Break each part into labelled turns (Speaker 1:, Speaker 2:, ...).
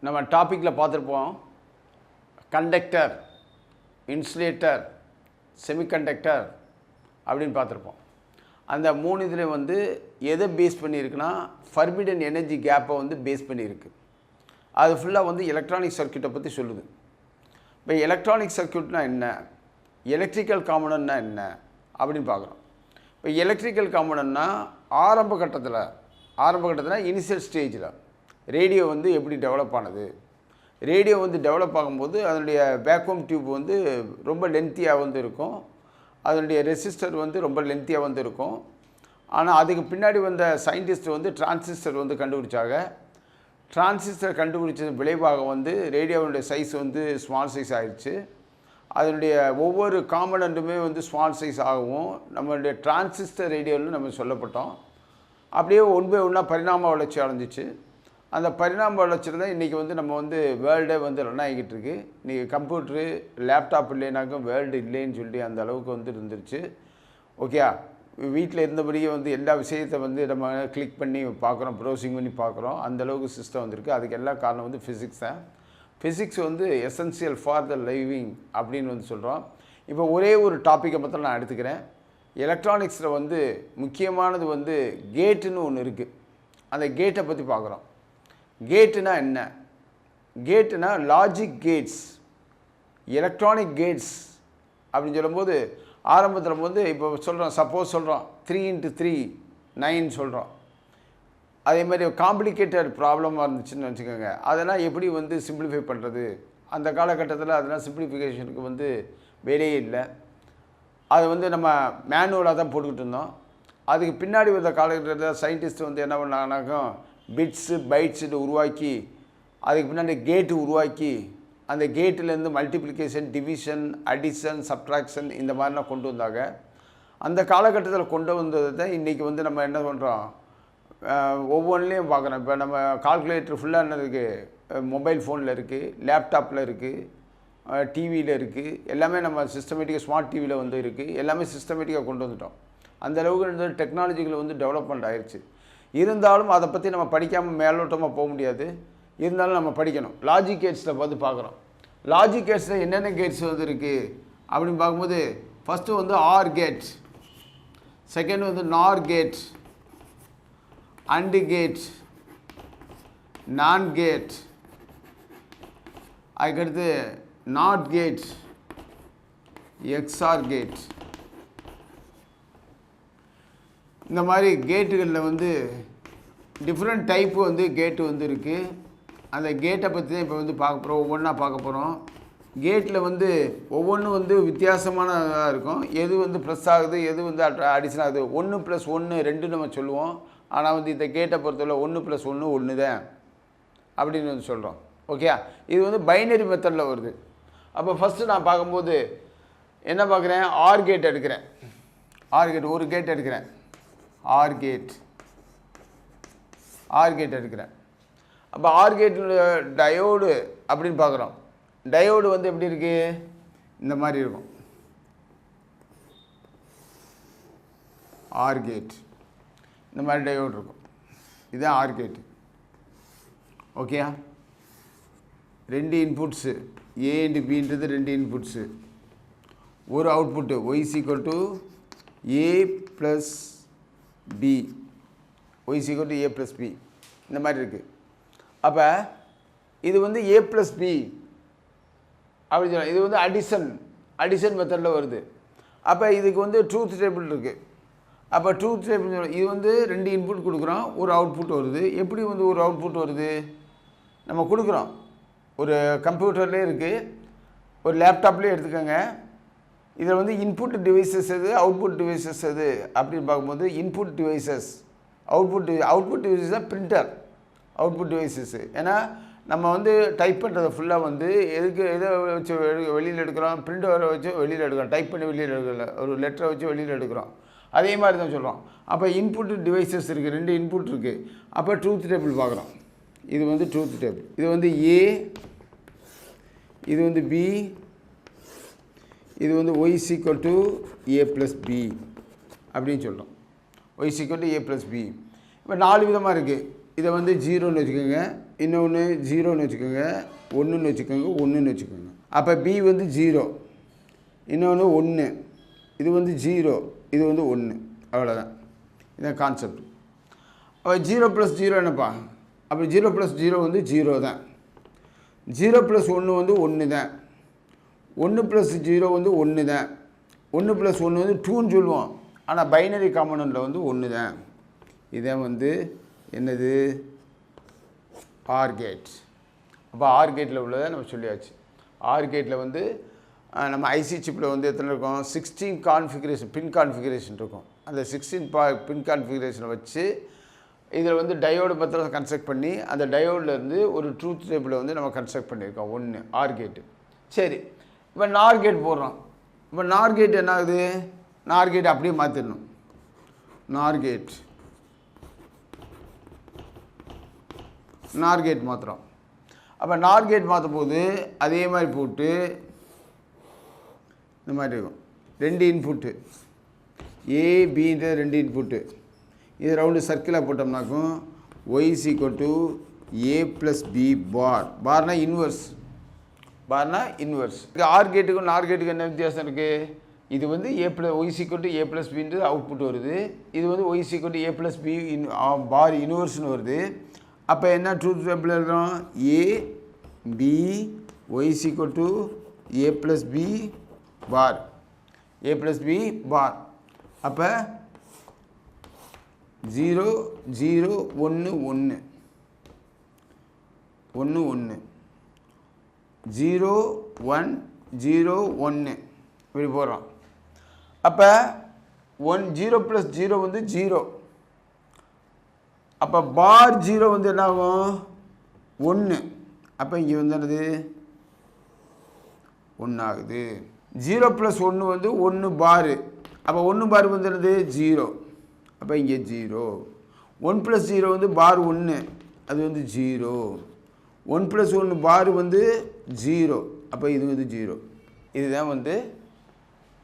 Speaker 1: நம்ம டாப்பிக்கில் பார்த்துருப்போம். கண்டக்டர், இன்சுலேட்டர், செமிகண்டக்டர் அப்படின்னு பார்த்துருப்போம். அந்த 3 இதில் வந்து எதை பேஸ் பண்ணியிருக்குன்னா ஃபர்பிடன் எனர்ஜி கேப்பை வந்து பேஸ் பண்ணியிருக்கு. அது ஃபுல்லாக வந்து எலக்ட்ரானிக் சர்க்யூட்டை பற்றி சொல்லுது. இப்போ எலக்ட்ரானிக் சர்க்யூட்னா என்ன, எலக்ட்ரிக்கல் காம்பனன்ட்னா என்ன அப்படின்னு பார்க்குறோம். இப்போ எலக்ட்ரிக்கல் காம்பனன்ட்னா ஆரம்ப கட்டத்தில் இனிஷியல் ஸ்டேஜில் ரேடியோ வந்து எப்படி டெவலப் ஆனது. ரேடியோ வந்து டெவலப் ஆகும்போது அதனுடைய வேக்யூம் டியூப் வந்து ரொம்ப லென்த்தியாக வந்து இருக்கும். அதனுடைய ரெசிஸ்டர் வந்து ரொம்ப லென்த்தியாக வந்து இருக்கும். ஆனால் அதுக்கு பின்னாடி வந்த சயின்டிஸ்ட் வந்து டிரான்சிஸ்டர் வந்து கண்டுபிடிச்சாங்க. டிரான்சிஸ்டர் கண்டுபிடிச்சது விளைவாக வந்து ரேடியோவுடைய சைஸ் வந்து ஸ்மால் சைஸ் ஆகிடுச்சு. அதனுடைய ஒவ்வொரு காம்பனண்ட்டுமே வந்து ஸ்மால் சைஸ் ஆகவும் நம்மளுடைய டிரான்சிஸ்டர் ரேடியோன்னு நம்ம சொல்லப்பட்டோம். அப்படியே ஒன் பை ஒன்றா பரிணாம வளர்ச்சி அடைஞ்சிச்சு. அந்த பரிணாம வளர்ச்சியில் தான் இன்றைக்கி வந்து நம்ம வந்து வேர்ல்டே வந்து ரன் ஆகிக்கிட்டு இருக்கு. இன்றைக்கி கம்ப்யூட்ரு, லேப்டாப் இல்லைனாக்கும் வேர்ல்டு இல்லைன்னு சொல்லி அந்த அளவுக்கு வந்து இருந்துருச்சு. ஓகே, வீட்டில் இருந்தபடியே வந்து எல்லா விஷயத்தை வந்து நம்ம கிளிக் பண்ணி பார்க்குறோம், ப்ரௌசிங் பண்ணி பார்க்குறோம். அந்தளவுக்கு சிஸ்டம் வந்துருக்கு. அதுக்கு எல்லா காரணம் வந்து ஃபிசிக்ஸ் தான். ஃபிசிக்ஸ் வந்து எசென்சியல் ஃபார் த லிவிங் அப்படின்னு வந்து சொல்கிறோம். இப்போ ஒரே ஒரு டாப்பிக்கை மட்டும் நான் எடுத்துக்கிறேன். எலக்ட்ரானிக்ஸில் வந்து முக்கியமானது வந்து கேட்டுன்னு ஒன்று இருக்குது. அந்த கேட்டை பற்றி பார்க்குறோம். கேட்டுனா என்ன? கேட்டுனா லாஜிக் கேட்ஸ், எலக்ட்ரானிக் கேட்ஸ் அப்படின்னு சொல்லும்போது ஆரம்பத்தில் வந்து இப்போ சொல்கிறோம், சப்போஸ் சொல்கிறோம் 3x3 9 சொல்கிறோம். அதே மாதிரி காம்ப்ளிகேட்டட் ப்ராப்ளமாக இருந்துச்சுன்னு வச்சுக்கோங்க, அதெல்லாம் எப்படி வந்து சிம்பிளிஃபை பண்ணுறது. அந்த காலகட்டத்தில் அதெல்லாம் சிம்பிளிஃபிகேஷனுக்கு வந்து வேலையே இல்லை. அது வந்து நம்ம மேனுவலாக தான் போட்டுக்கிட்டு இருந்தோம். அதுக்கு பின்னாடி வந்த காலகட்டத்தில் சயின்டிஸ்ட் வந்து என்ன பண்ணாங்கன்னாக்கா பிட்ஸு பைட்ஸு உருவாக்கி அதுக்கு பின்னாடி கேட்டு உருவாக்கி அந்த கேட்டிலேருந்து மல்டிப்ளிகேஷன், டிவிஷன், அடிஷன், சப்ட்ராக்ஷன் இந்த மாதிரிலாம் கொண்டு வந்தாங்க. அந்த காலகட்டத்தில் கொண்டு வந்தது தான் இன்றைக்கி வந்து நம்ம என்ன பண்ணுறோம், ஒவ்வொன்றிலையும் பார்க்குறோம். இப்போ நம்ம கால்குலேட்டர் ஃபுல்லாக என்ன இருக்குது, மொபைல் ஃபோனில் இருக்குது, லேப்டாப்பில் இருக்குது, டிவியில் இருக்குது. எல்லாமே நம்ம சிஸ்டமேட்டிக்காக ஸ்மார்ட் டிவியில் வந்து இருக்குது. எல்லாமே சிஸ்டமேட்டிக்காக கொண்டு வந்துட்டோம். அந்தளவுக்கு இந்த டெக்னாலஜிகள் வந்து டெவலப்மெண்ட் ஆயிடுச்சு. இருந்தாலும் அதை பற்றி நம்ம படிக்காமல் மேலோட்டமாக போக முடியாது. இருந்தாலும் நம்ம படிக்கணும். லாஜிக் கேட்ஸில் பார்த்து பார்க்குறோம். லாஜிக் கேட்ஸில் என்னென்ன கேட்ஸ் வந்து இருக்குது அப்படின்னு பார்க்கும்போது ஃபஸ்ட்டு வந்து ஆர் கேட், செகண்ட் வந்து நார் கேட், அண்டு கேட், நான் கேட், அதுக்கடுத்து நாட் கேட், எக்ஸ்ஆர் கேட். இந்த மாதிரி கேட்டுகளில் வந்து டிஃப்ரெண்ட் டைப்பு வந்து கேட்டு வந்து இருக்குது. அந்த கேட்டை பற்றி தான் இப்போ வந்து பார்க்க போகிறோம், ஒவ்வொன்றா பார்க்க போகிறோம். கேட்டில் வந்து ஒவ்வொன்றும் வந்து வித்தியாசமானதாக இருக்கும். எது வந்து ப்ளஸ் ஆகுது, எது வந்து அடிஷன் ஆகுது. 1 + 1 2 நம்ம சொல்லுவோம். ஆனால் வந்து இந்த கேட்டை பொறுத்தவரை 1 + 1 1 தான் அப்படின்னு வந்து சொல்கிறோம். ஓகே, இது வந்து பைனரி மெத்தடில் வருது. அப்போ ஃபஸ்ட்டு நான் பார்க்கும்போது என்ன பார்க்குறேன், ஆர் கேட் எடுக்கிறேன். ஆர் கேட் ஒரு கேட் எடுக்கிறேன். ஆர் கேட் எடுக்கிறேன். அப்போ ஆர் கேட் டயோடு அப்படின்னு பார்க்குறோம். டயோடு வந்து எப்படி இருக்குது, இந்த மாதிரி இருக்கும். ஆர் கேட் இந்த மாதிரி டயோடு இருக்கும். இதுதான் OR gate. Okay, 2 inputs A and பின்றது 2 இன்புட்ஸு, ஒரு output y = a + b, y = a + b இந்த மாதிரி இருக்குது. அப்போ இது வந்து a + b அப்படி சொல்லலாம். இது வந்து அடிஷன் மெத்தடில் வருது. அப்போ இதுக்கு வந்து ட்ரூத் டேபிள் இருக்குது. அப்போ ட்ரூத் டேபிள் இது வந்து 2 இன்புட் கொடுக்குறோம், ஒரு அவுட்புட் வருது. எப்படி வந்து ஒரு அவுட்புட் வருது, நம்ம கொடுக்குறோம். ஒரு கம்ப்யூட்டர்லேயே இருக்குது, ஒரு லேப்டாப்லேயே எடுத்துக்கோங்க. இதில் வந்து இன்புட் டிவைசஸ் எது, அவுட்புட் டிவைசஸ் எது அப்படின்னு பார்க்கும்போது இன்புட் டிவைசஸ், அவுட்புட் டிவைசஸ் தான் பிரிண்டர் அவுட்புட் டிவைசஸ்ஸு. ஏன்னா நம்ம வந்து டைப் பண்ணுறதை ஃபுல்லாக வந்து எதை வச்சு வெளியில் எடுக்கிறோம், பிரிண்டரை வச்சு வெளியில் எடுக்கிறோம், டைப் பண்ணி வெளியில் எடுக்கல, ஒரு லெட்டரை வச்சு வெளியில் எடுக்கிறோம். அதே மாதிரி தான் சொல்கிறோம். அப்போ இன்புட் டிவைசஸ் இருக்குது, 2 இன்புட் இருக்குது. அப்போ ட்ரூத் டேபிள் பார்க்குறோம். இது வந்து ட்ரூத் டேபிள். இது வந்து ஏ, இது வந்து பி, இது வந்து y = a + b அப்படின்னு சொல்கிறோம். y = a + b. இப்போ 4 விதமாக இருக்குது. இதை வந்து ஜீரோன்னு வச்சுக்கோங்க, இன்னொன்று ஜீரோன்னு வச்சுக்கோங்க, ஒன்றுன்னு வச்சுக்கோங்க, ஒன்றுன்னு வச்சுக்கோங்க. அப்போ பி வந்து ஜீரோ, இன்னொன்று ஒன்று, இது வந்து ஜீரோ, இது வந்து ஒன்று, அவ்வளோதான். இதான் கான்செப்ட். அப்போ ஜீரோ ப்ளஸ் ஜீரோ என்னப்பா? அப்போ ஜீரோ ப்ளஸ் ஜீரோ வந்து ஜீரோ தான். ஜீரோ ப்ளஸ் ஒன்று வந்து ஒன்று தான். ஒன்று ப்ளஸ் ஜீரோ வந்து ஒன்று தான். ஒன்று ப்ளஸ் ஒன்று வந்து டூன்னு சொல்லுவோம். ஆனால் பைனரி காம்பனண்ட்டில் வந்து ஒன்று தான். இதான் வந்து என்னது? R gate. அப்போ ஆர் கேட்டில் உள்ளதை நம்ம சொல்லியாச்சு. ஆர் கேட்டில் வந்து நம்ம ஐசி சிப்பில் வந்து எத்தனை இருக்கும்? 16 கான்ஃபிகரேஷன், பின் கான்ஃபிகரேஷன் இருக்கும். அந்த 16 பின் கான்ஃபிகரேஷனை வச்சு இதில் வந்து டயோடு பத்திரம் கன்ஸ்ட்ரக்ட் பண்ணி அந்த டயோட்லேருந்து ஒரு ட்ரூத் டேபிளை வந்து நம்ம கன்ஸ்ட்ரக்ட் பண்ணியிருக்கோம். ஒன்று ஆர் கேட்டு. சரி, இப்போ நார் கேட் போடுறோம். இப்போ நார் கேட் என்ன ஆகுது? நார் கேட் அப்படியே மாற்றிடணும். NOR gate மாற்றுறோம். அப்போ நார் கேட் மாற்றும் போது அதே மாதிரி போட்டு இந்த மாதிரி இருக்கும். 2 இன்புட்டு ஏபின்ற 2 இன்புட்டு. இது ரவுண்டு சர்க்கிளாக போட்டோம்னாக்கும் Y is equal to A plus B bar. பார்னா இன்வர்ஸ். ஆர் கேட்டுக்கும் நார் கேட்டுக்கும் என்ன வித்தியாசம் இருக்குது? இது வந்து A plus Y is equal to A plus பின்றது அவுட்புட் வருது. இது வந்து Y is equal to A plus B bar இன்வர்ஸ்னு வருது. அப்போ என்ன ட்ரூத் டேபிள் எழுதுறோம்? A B Y is equal to A plus B bar, A plus B bar. அப்போ 0 0 1 1 1 1 0 1 0 1 இப்படி போடுறோம். அப்போ 0 ப்ளஸ் 0 வந்து 0. அப்போ பார் 0 வந்து என்ன ஆகும்? 1. அப்போ இங்கே வந்து என்னது? 1 ஆகுது. 0 ப்ளஸ் 1 வந்து 1 பாரு. அப்போ 1 பார் வந்து என்னது? 0. அப்போ இங்கே 0. 1 ப்ளஸ் 0 வந்து பார் 1, அது வந்து 0. 1 ப்ளஸ் 1 பார் வந்து 0. அப்போ இது வந்து 0. இதுதான் வந்து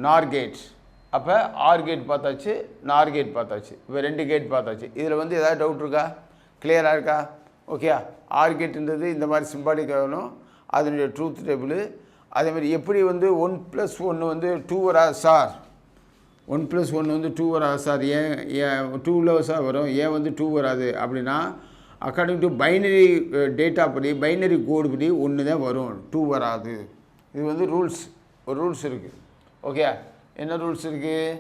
Speaker 1: நார் கேட். அப்போ ஆர் கேட் பார்த்தாச்சு, நார் கேட் பார்த்தாச்சு. இப்போ 2 கேட் பார்த்தாச்சு. இதில் வந்து ஏதாவது டவுட் இருக்கா? கிளியராக இருக்கா? ஓகே. ஆர் கேட்டுன்றது இந்த மாதிரி சிம்பாலிக் ஆகணும். அதனுடைய ட்ரூத் டேபிள். அதேமாதிரி எப்படி வந்து 1 ப்ளஸ் 1 வந்து 2 வராது சார்? 1 ப்ளஸ் 1 வந்து 2 வராது சார். ஏன் 2 சார் வரும், ஏன் வந்து 2 வராது அப்படின்னா, அக்கார்டிங் டு பைனரி டேட்டா படி, பைனரி கோடு படி 1 தான் வரும், 2 வராது. இது வந்து ரூல்ஸ், ஒரு ரூல்ஸ் இருக்குது. ஓகே. என்ன ரூல்ஸ் இருக்குது?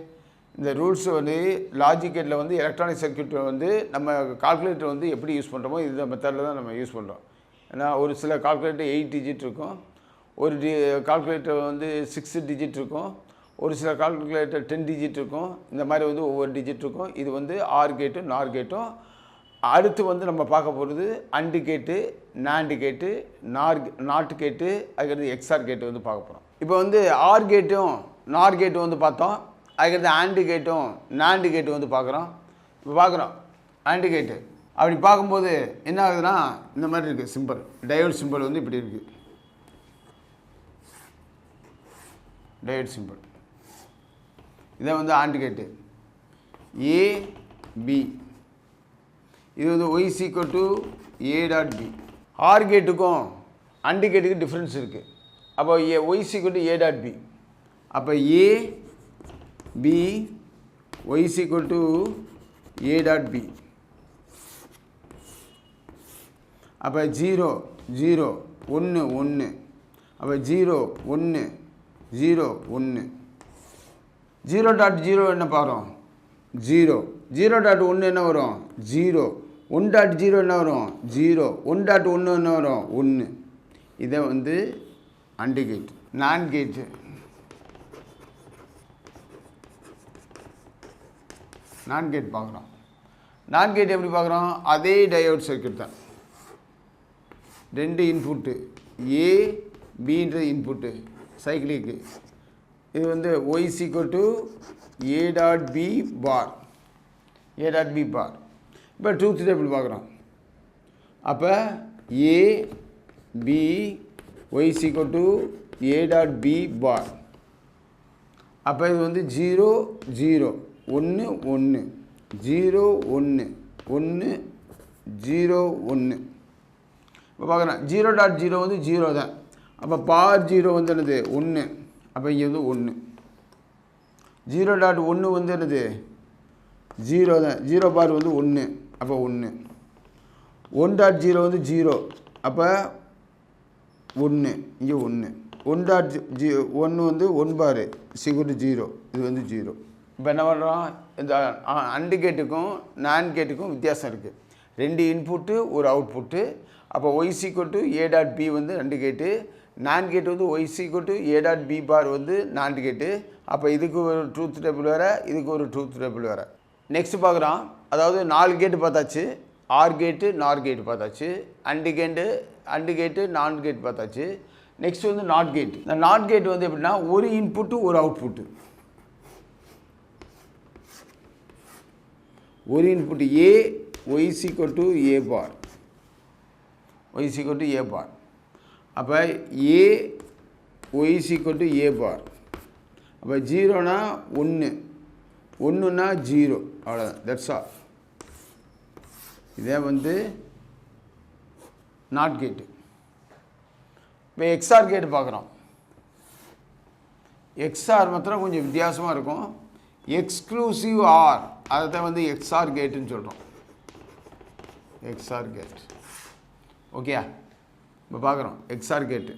Speaker 1: இந்த ரூல்ஸ் வந்து லாஜிக்கேட்டில் வந்து எலக்ட்ரானிக் சர்க்யூட்டில் வந்து நம்ம கால்குலேட்டர் வந்து எப்படி யூஸ் பண்ணுறோமோ இந்த மெத்தடில் தான் நம்ம யூஸ் பண்ணுறோம். ஏன்னா ஒரு சில கால்குலேட்டர் 8 டிஜிட் இருக்கும், ஒரு கால்குலேட்டர் வந்து 6 டிஜிட் இருக்கும், ஒரு சில கால்குலேட்டர் 10 டிஜிட் இருக்கும். இந்த மாதிரி வந்து ஒவ்வொரு டிஜிட் இருக்கும். இது வந்து ஆர் கேட்டும் நார் கேட்டும். அடுத்து வந்து நம்ம பார்க்க போகிறது அண்டு கேட்டு, நாண்டு கேட்டு, நாட் கேட்டு, அதுக்கடுத்து எக்ஸ்ஆர் கேட்டு வந்து பார்க்க போகிறோம். இப்போ வந்து ஆர் கேட்டும் நார் கேட்டும் வந்து பார்த்தோம். அதுக்கடுத்து ஆண்டு கேட்டும் நாண்டு கேட்டு வந்து பார்க்குறோம். இப்போ பார்க்குறோம் ஆண்டு கேட்டு. அப்படி பார்க்கும்போது என்ன ஆகுதுன்னா இந்த மாதிரி இருக்குது சிம்பிள். டயோட் சிம்பிள் வந்து இப்படி இருக்குது. Diode simple. இதை வந்து ஆண்டு கேட்டு ஏ பி. இது வந்து Y is equal to A dot B. OR கேட்டுக்கும் அண்டு கேட்டுக்கு டிஃப்ரென்ஸ் இருக்குது. அப்போ Y is equal to A dot B. அப்போ A B Y is equal to A dot B. அப்போ 0 0 1 1. அப்போ 0 1 0 1. 0.0 என்ன வரும்? 0. 0.1 என்ன வரும்? 0. 1.0 என்ன வரும்? 0. 1.1 என்ன வரும்? 1. இதை வந்து அண்டு கேட். நான் கேட்டு நான் கேட் பார்க்குறோம். நான் கேட் எப்படி பார்க்குறோம்? அதே டயோட் சர்க்யூட் தான். 2 இன்புட்டு ஏ பின்ற இன்புட்டு சைக்கிளுக்கு. இது வந்து Y is equal to A dot B bar, A dot B bar. இப்போ ட்ரூத் டேபிள் பார்க்குறோம். அப்போ A B Y is equal to A dot B bar. அப்போ இது வந்து 0 0 1 1 0 1 1 0 1. இப்போ பார்க்குறேன் 0.0 வந்து 0 தான். அப்போ பார் 0 வந்து என்னது 1. அப்போ இங்கே வந்து 1. 0.1 வந்து என்னது 0 தான். 0 பார் வந்து 1. அப்போ 1. 1.0 வந்து 0. அப்போ 1. இங்கே 1. 1.1 வந்து 1 பார் = 0. இது வந்து 0. இப்போ என்ன பண்ணுறோம், இந்த அண்டு கேட்டுக்கும் நாண்ட் கேட்டுக்கும் வித்தியாசம் இருக்குது. 2 இன்புட்டு ஒரு அவுட்புட்டு. அப்போ y = a.b வந்து 2 கேட்டு, நாண்ட் கேட்டு வந்து y = a.b பார் வந்து நாண்ட் கேட்டு. அப்போ இதுக்கு ஒரு ட்ரூத் டேபிள் வேறு, இதுக்கு ஒரு ட்ரூத் டேபிள் வேறு. நெக்ஸ்ட் பார்க்குறோம், அதாவது 4 கேட்டு பார்த்தாச்சு. ஆர் கேட்டு நார் கேட்டு பார்த்தாச்சு. அண்டு கேட்டு நாண்ட் கேட் பார்த்தாச்சு. நெக்ஸ்ட் வந்து நாட் கேட். இந்த நாட் கேட் வந்து எப்படின்னா ஒரு இன்புட்டு ஒரு அவுட்புட்டு. ஒரு input a, y = a bar, y = a bar. அப்போ a, y = a பார். அப்போ 0னா 1, 1னா 0, அவ்வளோதான். That's all. இதே வந்து நாட் கேட்டு. இப்போ எக்ஸ்ஆர் கேட்டு பார்க்குறோம். எக்ஸ்ஆர் மாத்திரம் கொஞ்சம் வித்தியாசமாக இருக்கும். எக்ஸ்க்ளூசிவ் ஆர், அதை தான் வந்து எக்ஸ்ஆர் கேட்டுன்னு சொல்கிறோம். XOR gate. ஓகே, இப்போ பார்க்குறோம் XOR gate.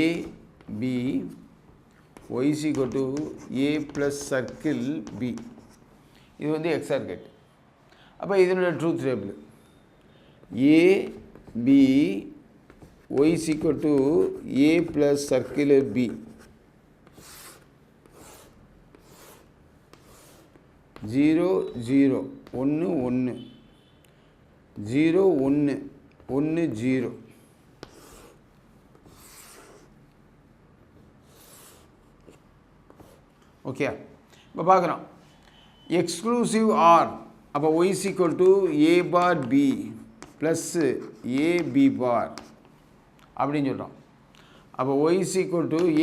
Speaker 1: A B y = a + circle b. இது வந்து எக்ஸ்ஆர் கேட். அப்போ இதனுடைய truth table a b y = a + circle b. 0 0 1 1 0 1 1 0. Okay, இப்போ பார்க்குறோம் எக்ஸ்க்ளூசிவ் ஆர். அப்போ y = a bar b plus a b bar அப்படின்னு சொல்கிறோம். அப்போ y =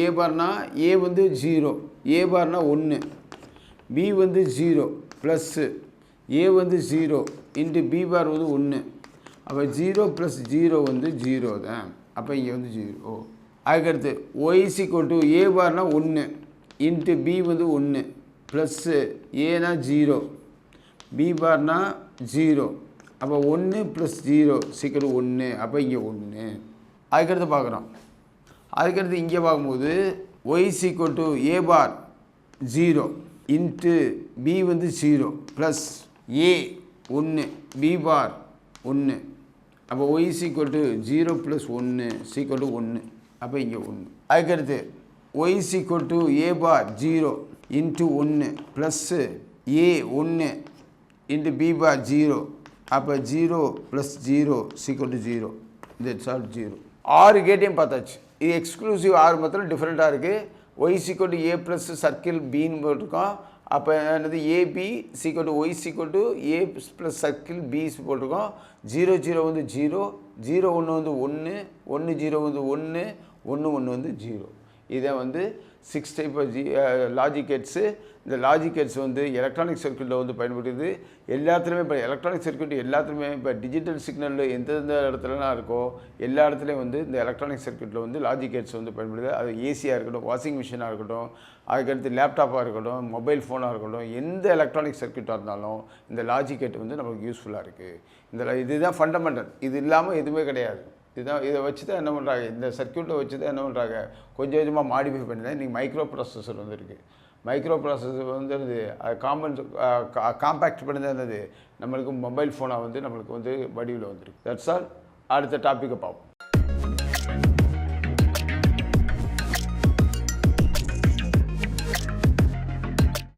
Speaker 1: a பார்னா a வந்து 0, a பார்னா 1, b வந்து 0 ப்ளஸ் a வந்து 0 இன்ட்டு b பார் வந்து 1. அப்போ 0 + 0 வந்து 0 தான். அப்போ இங்கே வந்து 0. அதுக்கடுத்து y = a பார்னா 1 இன்ட்டு b வந்து 1 ப்ளஸ்ஸு ஏனா 0, b பார்னா 0. அப்போ 1 + 0 = 1. அப்போ இங்கே 1. அதுக்கடுத்து பார்க்குறோம். அதுக்கடுத்து இங்கே பார்க்கும்போது y = a bar 0 into b வந்து 0 ப்ளஸ் a 1 b பார் 1. அப்போ y = 0 + 1 = 1. அப்போ இங்கே 1. அதுக்கடுத்து y = a bar 0 into 1 plus a 1 into b bar 0. அப்போ 0 + 0 = 0. That's all 0. 6 கேட்டையும் பார்த்தாச்சு. இது எக்ஸ்க்ளூசிவ் ஆர் மாத்திரம் டிஃப்ரெண்ட்டாக இருக்குது. y = a + சர்க்கிள் பின்னு போட்டிருக்கோம். அப்போ என்னது ab y = a + circle b போட்டிருக்கோம். 0 0 வந்து 0, 0 1 வந்து 1, 1 0 வந்து 1, 1 1 வந்து 0. இதை வந்து 6 டைப் ஆஃப் லாஜிக் கேட்ஸு. இந்த லாஜிக் கேட்ஸ் வந்து எலக்ட்ரானிக் சர்க்யூட்டில் வந்து பயன்படுது. எல்லாத்துலேயுமே இப்போ எலக்ட்ரானிக் சர்க்யூட் எல்லாத்துலேயுமே இப்போ டிஜிட்டல் சிக்னலில் எந்தெந்த இடத்துலலாம் இருக்கோ எல்லா இடத்துலையும் வந்து இந்த எலக்ட்ரானிக் சர்க்யூட்டில் வந்து லாஜிக் கேட்ஸ் வந்து பயன்படுது. அது ஏசியாக இருக்கட்டும், வாஷிங் மிஷினாக இருக்கட்டும், அதுக்கடுத்து லேப்டாப்பாக இருக்கட்டும், மொபைல் ஃபோனாக இருக்கட்டும், எந்த எலக்ட்ரானிக் சர்க்யூட்டாக இருந்தாலும் இந்த லாஜிக் கேட் வந்து நமக்கு யூஸ்ஃபுல்லாக இருக்குது. இதுதான் ஃபண்டமெண்டல். இது இல்லாமல் எதுவுமே கிடையாது. இதை வச்சு தான் என்ன பண்ணுறாங்க, இந்த சர்க்யூட்டை வச்சு தான் என்ன பண்ணுறாங்க, கொஞ்சம் கொஞ்சமாக மாடிஃபை பண்ணி தான் இன்றைக்கி மைக்ரோ ப்ராசஸர் வந்துருக்கு. மைக்ரோ ப்ராசஸர் வந்து அது காம்பேக்ட் பண்ணி தான் நம்மளுக்கு மொபைல் ஃபோனாக வந்து நம்மளுக்கு வந்து வடிவில் வந்துருக்கு. That's all. அடுத்த டாப்பிக்கை பார்ப்போம்.